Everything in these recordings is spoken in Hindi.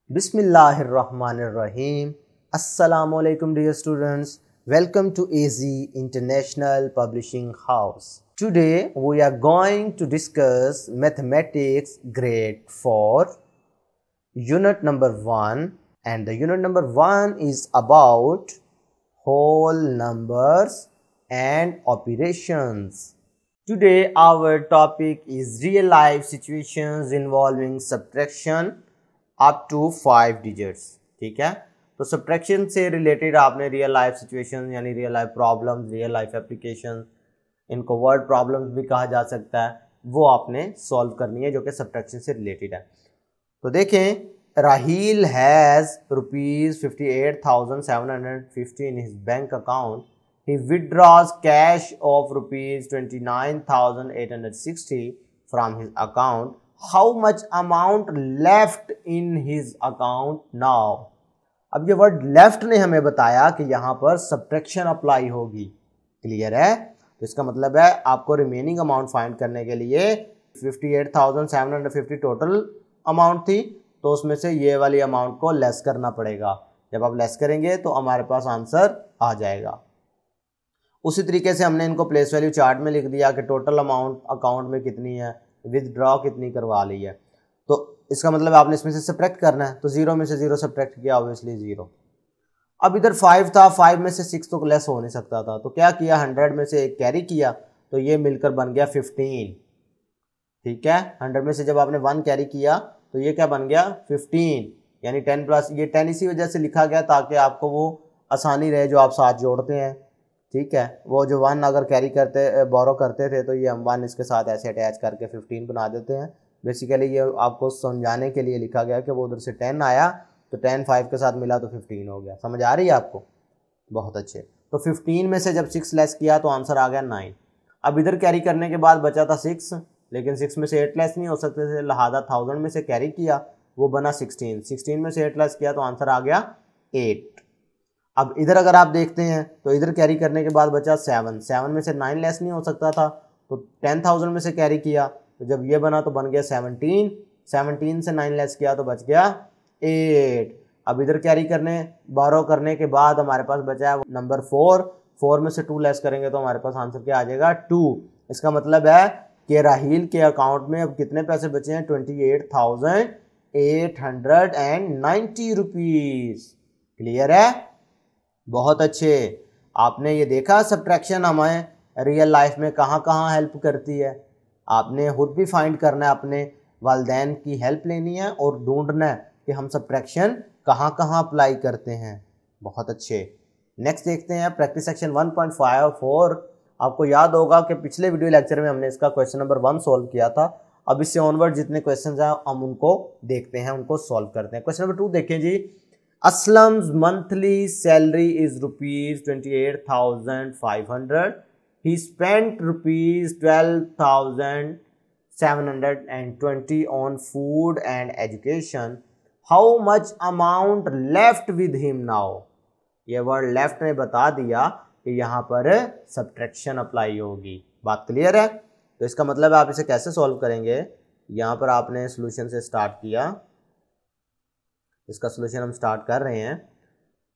Bismillahirrahmanirrahim. Assalamu alaikum dear students. Welcome to AZ International Publishing House. Today we are going to discuss mathematics grade 4 unit number 1, and the unit number 1 is about whole numbers and operations. Today our topic is real life situations involving subtraction up to 5 digits. ठीक है, तो सब्ट्रैक्शन से रिलेटेड आपने रियल लाइफ सिचुएशन यानी real life problems, real life application, इनको वर्ड प्रॉब्लम्स भी कहा जा सकता है, वो आपने सॉल्व करनी है जो कि सब्ट्रैक्शन से रिलेटेड है। तो देखें, Raheel has ₹58,750 in his bank account. He withdraws cash of ₹29,860 from his account. How much amount left in his account now? अब ये वर्ड लेफ्ट ने हमें बताया कि यहाँ पर सब्ट्रैक्शन अप्लाई होगी। क्लियर है? तो इसका मतलब है आपको रिमेनिंग अमाउंट फाइंड करने के लिए 58,750 टोटल अमाउंट थी, तो उसमें से ये वाली अमाउंट को लेस करना पड़ेगा। जब आप लेस करेंगे तो हमारे पास आंसर आ जाएगा। उसी तरीके से हमने इनको प्लेस वैल्यू चार्ट में लिख दिया कि टोटल अमाउंट अकाउंट में कितनी है, विदड्रॉ कितनी करवा ली है। तो इसका मतलब आपने इसमें से सब्ट्रैक्ट करना है, तो 0 में से 0 सब्ट्रैक्ट किया, ऑब्वियसली 0। अब इधर 5 था, 5 में से 6 तो लेस हो नहीं सकता था, तो क्या किया, 100 में से एक कैरी किया, तो ये मिलकर बन गया 15। ठीक है, 100 में से जब आपने 1 कैरी किया तो ये क्या बन गया 15, यानी 10 प्लस, ये 10 इसी वजह से लिखा गया ताकि आपको वो आसानी रहे जो आप साथ जोड़ते हैं। ठीक है, वो जो 1 अगर कैरी करते बोरो करते थे तो ये हम 1 इसके साथ ऐसे अटैच करके 15 बना देते हैं। बेसिकली ये आपको समझाने के लिए लिखा गया कि वो उधर से 10 आया तो 10 5 के साथ मिला तो 15 हो गया। समझ आ रही है आपको? बहुत अच्छे। तो 15 में से जब 6 लेस किया तो आंसर आ गया 9। अब इधर कैरी करने के बाद बचा था 6, लेकिन 6 में से 8 लेस नहीं हो सकते थे, लिहाजा 1000 में से कैरी किया, वो बना 16। 16 में से 8 लेस किया तो आंसर आ गया 8। अब इधर अगर आप देखते हैं तो इधर कैरी करने के बाद बचा 7। 7 में से 9 लेस नहीं हो सकता था, तो 10,000 में से कैरी किया, तो जब ये बना तो बन गया 17। 17 से 9 लेस किया तो बच गया 8। अब इधर कैरी करने बोरो करने के बाद हमारे पास बचा है नंबर 4। 4 में से 2 लेस करेंगे तो हमारे पास आंसर क्या आ जाएगा 2। इसका मतलब है कि राहील के अकाउंट में अब कितने पैसे बचे हैं, 28,890 रुपीज़। क्लियर है? बहुत अच्छे। आपने ये देखा सब्ट्रैक्शन हमें रियल लाइफ में कहाँ कहाँ हेल्प करती है। आपने खुद भी फाइंड करना है, अपने वालिदैन की हेल्प लेनी है और ढूंढना है कि हम सब्ट्रैक्शन कहाँ कहाँ अप्लाई करते हैं। बहुत अच्छे। नेक्स्ट देखते हैं प्रैक्टिस सेक्शन 1.54। आपको याद होगा कि पिछले वीडियो लेक्चर में हमने इसका क्वेश्चन नंबर 1 सॉल्व किया था। अब इससे ऑनवर्ड जितने क्वेश्चन हैं हम उनको देखते हैं, उनको सॉल्व करते हैं। क्वेश्चन नंबर 2 देखें जी। Aslam's monthly salary is ₹28,500. He spent ₹12,720 on food and education. How much amount left with him now? ये वर्ड लेफ्ट ने बता दिया कि यहाँ पर सब्ट्रैक्शन अप्लाई होगी। बात क्लियर है? तो इसका मतलब आप इसे कैसे सॉल्व करेंगे। यहाँ पर आपने सॉल्यूशन से स्टार्ट किया, इसका सॉल्यूशन हम स्टार्ट कर रहे हैं।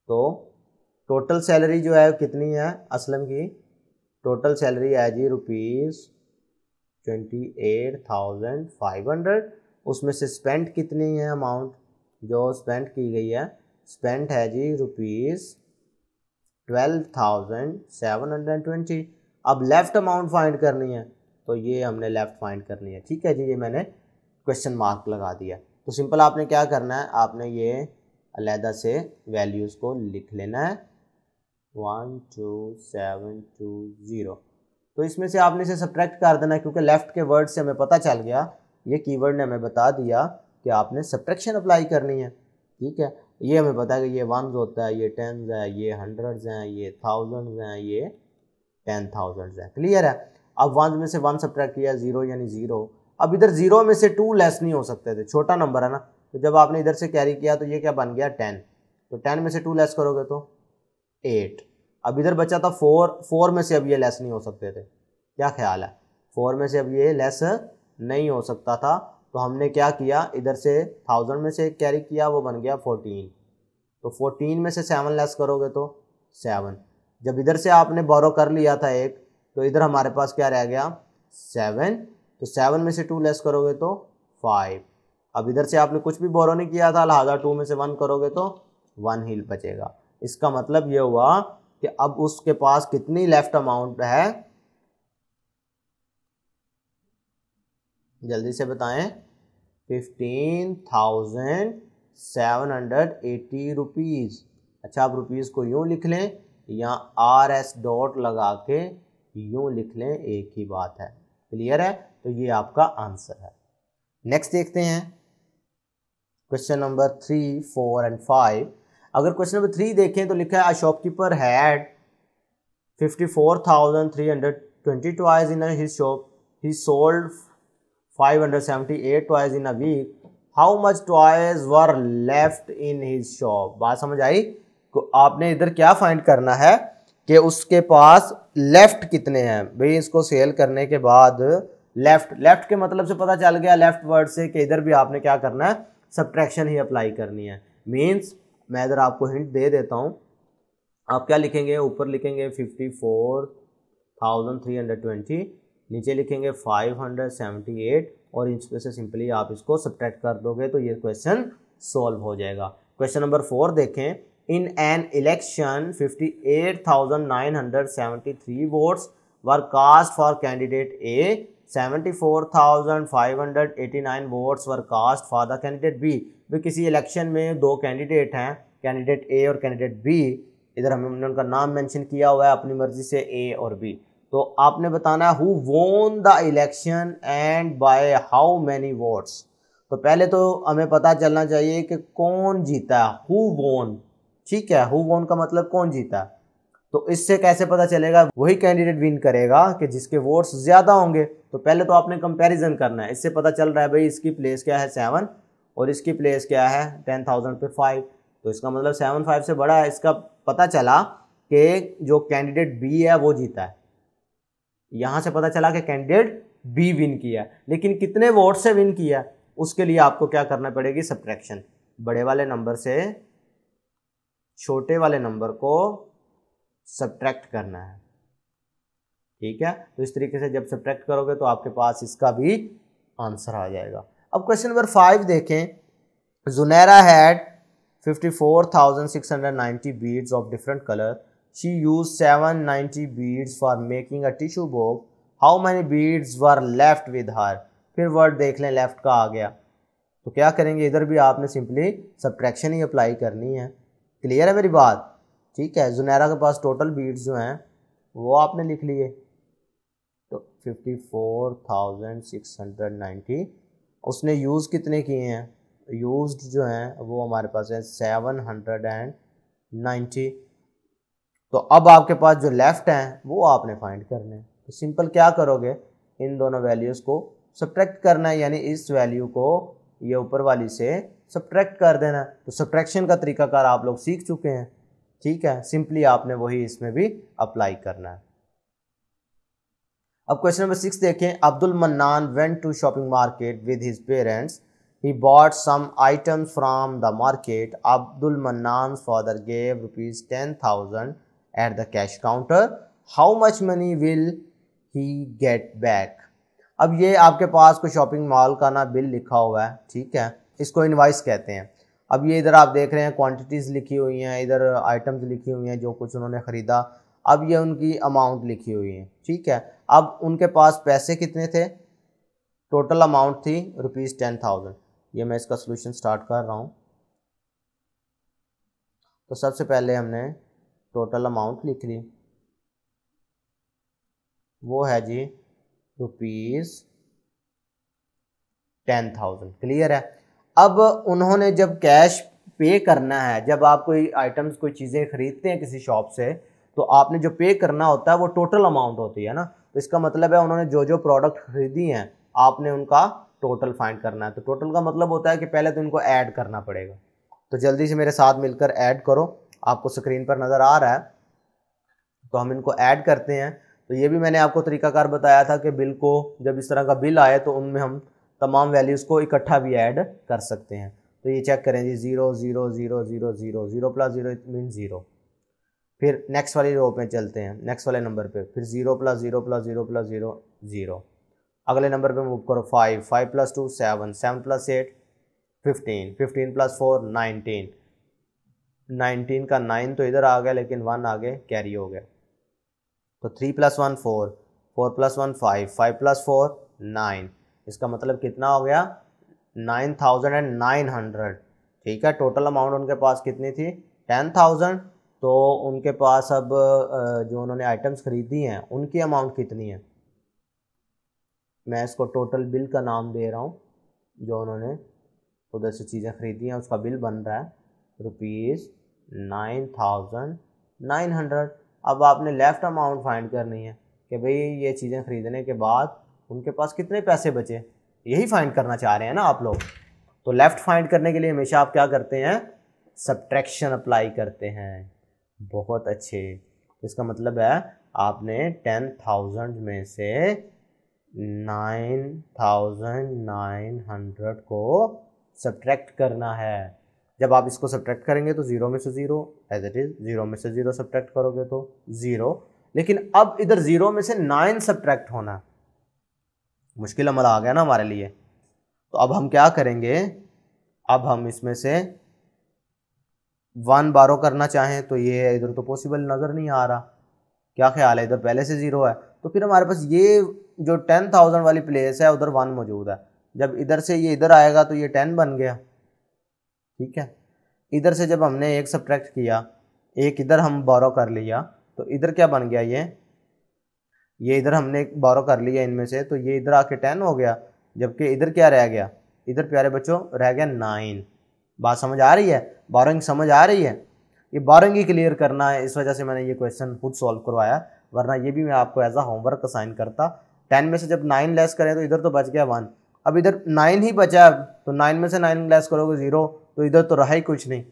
तो टोटल सैलरी जो है कितनी है असलम की, टोटल सैलरी है जी ₹28,500। उसमें से स्पेंट कितनी है अमाउंट जो स्पेंट की गई है, स्पेंट है जी ₹12,720। अब लेफ्ट अमाउंट फाइंड करनी है, तो ये हमने लेफ्ट फाइंड करनी है। ठीक है जी, ये मैंने क्वेश्चन मार्क लगा दिया। तो सिंपल आपने क्या करना है, आपने ये अलहदा से वैल्यूज़ को लिख लेना है 12720। तो इसमें से आपने इसे सब्ट्रैक्ट कर देना है, क्योंकि लेफ़्ट के वर्ड से हमें पता चल गया, ये कीवर्ड ने हमें बता दिया कि आपने सब्ट्रैक्शन अप्लाई करनी है। ठीक है, ये हमें पता है कि ये 1s होता है, ये 10s है, ये 100s हैं, ये 1000s हैं, ये 10,000s है। क्लियर है? अब 1s में से 1 सब्ट्रैक्ट किया 0 यानी 0। अब इधर 0 में से 2 लेस नहीं हो सकते थे, छोटा नंबर है ना, तो जब आपने इधर से कैरी किया तो ये क्या बन गया 10। तो 10 में से 2 लेस करोगे तो 8। अब इधर बचा था 4। 4 में से अब ये लेस नहीं हो सकते थे। क्या ख्याल है? 4 में से अब ये लेस नहीं हो सकता था, तो हमने क्या किया, इधर से 1000 में से कैरी किया, वो बन गया 14। तो 14 में से 7 लेस करोगे तो 7। जब इधर से आपने बोरो कर लिया था एक, तो इधर हमारे पास क्या रह गया 7। तो 7 में से 2 लेस करोगे तो 5। अब इधर से आपने कुछ भी बोरो नहीं किया था, लिहाजा 2 में से 1 करोगे तो 1 ही बचेगा। इसका मतलब ये हुआ कि अब उसके पास कितनी लेफ्ट अमाउंट है, जल्दी से बताएं। 15,780 रुपीज़। अच्छा, आप रुपीज़ को यूँ लिख लें या RS डॉट लगा के यूँ लिख लें, एक ही बात है। क्लियर है? तो ये आपका आंसर है। नेक्स्ट देखते हैं क्वेश्चन नंबर 3, 4 एंड 5। अगर क्वेश्चन नंबर 3 देखें तो लिखा है, a shopkeeper had 54,320 toys in his shop, he sold 578 toys in a week, how much toys were left in his shop. बात समझ आई? तो आपने इधर क्या फाइंड करना है कि उसके पास लेफ्ट कितने हैं। भाई इसको सेल करने के बाद लेफ्ट के मतलब से पता चल गया, लेफ्ट वर्ड से, कि इधर भी आपने क्या करना है, सब्ट्रैक्शन ही अप्लाई करनी है। मीन्स मैं इधर आपको हिंट दे देता हूँ। आप क्या लिखेंगे, ऊपर लिखेंगे 54,320, नीचे लिखेंगे 578 और इसमें से सिंपली आप इसको सब्ट्रैक्ट कर दोगे तो ये क्वेश्चन सॉल्व हो जाएगा। क्वेश्चन नंबर 4 देखें। In an election 58,973 votes were cast for candidate A, 74,589 votes were cast for the candidate B. भी किसी इलेक्शन में दो कैंडिडेट हैं, कैंडिडेट ए और कैंडिडेट बी। इधर हमने उनका नाम मेंशन किया हुआ है अपनी मर्जी से, ए और बी। तो आपने बताना है who won the election and by how many votes. तो पहले तो हमें पता चलना चाहिए कि कौन जीता है, हु वोन। ठीक है, हु वोन का मतलब कौन जीता है। तो इससे कैसे पता चलेगा, वही कैंडिडेट विन करेगा कि जिसके वोट्स ज्यादा होंगे। तो पहले तो आपने कंपैरिजन करना है। इससे पता चल रहा है भाई इसकी प्लेस क्या है 7 और इसकी प्लेस क्या है 10,000 पे 5। तो इसका मतलब 7 5 से बड़ा है। इसका पता चला कि जो कैंडिडेट बी है वो जीता है। यहां से पता चला कि कैंडिडेट बी विन किया, लेकिन कितने वोट से विन किया, उसके लिए आपको क्या करना पड़ेगी, सब्ट्रैक्शन। बड़े वाले नंबर से छोटे वाले नंबर को सब्ट्रैक्ट करना है। ठीक है, तो इस तरीके से जब सब्ट्रैक्ट करोगे तो आपके पास इसका भी आंसर आ जाएगा। अब क्वेश्चन नंबर 5 देखें। Junaira had 54,690 beads of different color. She used 790 beads for making a tissue box. How many beads were left with her? फिर वर्ड देख लें, लेफ्ट का आ गया। तो क्या करेंगे, इधर भी आपने सिंपली सब्ट्रैक्शन ही अप्लाई करनी है। क्लियर है मेरी बात? ठीक है, जुनैरा के पास टोटल बीड्स जो हैं वो आपने लिख लिए। तो 54,690, उसने यूज़ कितने किए हैं, यूज्ड जो हैं वो हमारे पास है 790। तो अब आपके पास जो लेफ्ट हैं वो आपने फाइंड करने हैं। तो सिंपल क्या करोगे, इन दोनों वैल्यूज़ को सब्ट्रैक्ट करना है, यानी इस वैल्यू को ये ऊपर वाली से सब्ट्रैक्ट कर देना है। तो सब्ट्रैक्शन का तरीकाकार आप लोग सीख चुके हैं। ठीक है, सिंपली आपने वही इसमें भी अप्लाई करना है। अब क्वेश्चन नंबर 6 देखें। Abdul Mannan went to shopping market with his parents. He bought some items from the market. Abdul Mannan's father gave rupees 10,000 at the cash counter. How much money will he get back? अब ये आपके पास कोई शॉपिंग मॉल का ना बिल लिखा हुआ है। ठीक है, इसको इनवाइस कहते हैं। अब ये इधर आप देख रहे हैं क्वांटिटीज़ लिखी हुई हैं, इधर आइटम्स लिखी हुई हैं जो कुछ उन्होंने ख़रीदा। अब ये उनकी अमाउंट लिखी हुई है। ठीक है, अब उनके पास पैसे कितने थे, टोटल अमाउंट थी ₹10,000। ये मैं इसका सॉल्यूशन स्टार्ट कर रहा हूँ। तो सबसे पहले हमने टोटल अमाउंट लिख ली, वो है जी ₹10,000। क्लियर है? अब उन्होंने जब कैश पे करना है, जब आप कोई आइटम्स कोई चीज़ें खरीदते हैं किसी शॉप से, तो आपने जो पे करना होता है वो टोटल अमाउंट होती है ना। तो इसका मतलब है उन्होंने जो जो प्रोडक्ट खरीदी हैं आपने उनका टोटल फाइंड करना है। तो टोटल का मतलब होता है कि पहले तो इनको ऐड करना पड़ेगा। तो जल्दी से मेरे साथ मिलकर ऐड करो, आपको स्क्रीन पर नज़र आ रहा है। तो हम इनको ऐड करते हैं। तो ये भी मैंने आपको तरीकाकार बताया था कि बिल को जब इस तरह का बिल आए तो उनमें हम तमाम वैल्यूज़ को इकट्ठा भी ऐड कर सकते हैं। तो ये चेक करें जी, 0 0 0 0 0 0 प्लस 0 इट मीन 0। फिर नेक्स्ट वाली रो पे चलते हैं, नेक्स्ट वाले नंबर पे, फिर 0 प्लस 0 प्लस 0 प्लस 0 0। अगले नंबर पे मूव करो, 5 5 प्लस 2 7 7 प्लस 8 15 15 प्लस 4 19 19 का 9 तो इधर आ गया लेकिन 1 आगे कैरी हो गया। तो 3 प्लस 1 4 4 प्लस 1 5 5 प्लस 4 9। इसका मतलब कितना हो गया 9900। ठीक है, टोटल अमाउंट उनके पास कितनी थी 10,000। तो उनके पास अब जो उन्होंने आइटम्स खरीदी हैं उनकी अमाउंट कितनी है, मैं इसको टोटल बिल का नाम दे रहा हूँ। जो उन्होंने उधर से चीज़ें खरीदी हैं उसका बिल बन रहा है ₹9,900। अब आपने लेफ़्ट अमाउंट फाइंड करनी है कि भाई ये चीज़ें ख़रीदने के बाद उनके पास कितने पैसे बचे, यही फाइंड करना चाह रहे हैं ना आप लोग। तो लेफ़्ट फाइंड करने के लिए हमेशा आप क्या करते हैं, सब्ट्रैक्शन अप्लाई करते हैं। बहुत अच्छे, इसका मतलब है आपने 10,000 में से 9,900 को सब्ट्रैक्ट करना है। जब आप इसको सब्ट्रैक्ट करेंगे तो 0 में से 0 एज इट इज़, 0 में से 0 सब्ट्रैक्ट करोगे तो 0। लेकिन अब इधर 0 में से 9 सब्ट्रैक्ट होना है, मुश्किल अमल आ गया ना हमारे लिए। तो अब हम क्या करेंगे, अब हम इसमें से 1 बारो करना चाहें तो ये इधर तो पॉसिबल नज़र नहीं आ रहा। क्या ख्याल है, इधर पहले से 0 है तो फिर हमारे पास ये जो 10,000 वाली प्लेस है उधर 1 मौजूद है। जब इधर से ये इधर आएगा तो ये 10 बन गया। ठीक है, इधर से जब हमने एक सब्ट्रैक्ट किया, एक इधर हम बारो कर लिया तो इधर क्या बन गया, ये इधर हमने बारो कर लिया इनमें से, तो ये इधर आके 10 हो गया। जबकि इधर क्या रह गया, इधर प्यारे बच्चों रह गया 9। बात समझ आ रही है, बारोइंग समझ आ रही है। ये बारोइंग ही क्लियर करना है, इस वजह से मैंने ये क्वेश्चन खुद सॉल्व करवाया, वरना ये भी मैं आपको एज अ होमवर्क असाइन करता। 10 में से जब 9 लेस करें तो इधर तो बच गया 1, अब इधर 9 ही बचा, तो 9 में से 9 लेस करोगे 0, तो इधर तो रहा ही कुछ नहीं।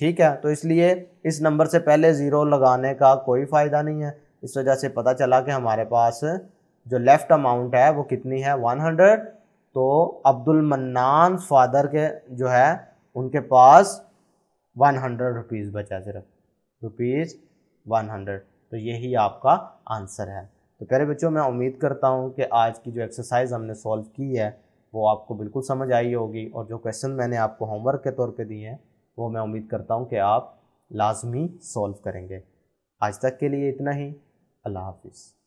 ठीक है, तो इसलिए इस नंबर से पहले 0 लगाने का कोई फ़ायदा नहीं है। इस वजह से पता चला कि हमारे पास जो लेफ़्ट अमाउंट है वो कितनी है 100। तो अब्दुल मन्नान फादर के जो है उनके पास 100 रुपीज़ बचा, सिर्फ ₹100। तो यही आपका आंसर है। तो प्यारे बच्चों, मैं उम्मीद करता हूँ कि आज की जो एक्सरसाइज हमने सॉल्व की है वो आपको बिल्कुल समझ आई होगी, और जो क्वेश्चन मैंने आपको होमवर्क के तौर पे दिए हैं वो मैं उम्मीद करता हूँ कि आप लाजमी सॉल्व करेंगे। आज तक के लिए इतना ही। अल्लाह हाफिज़।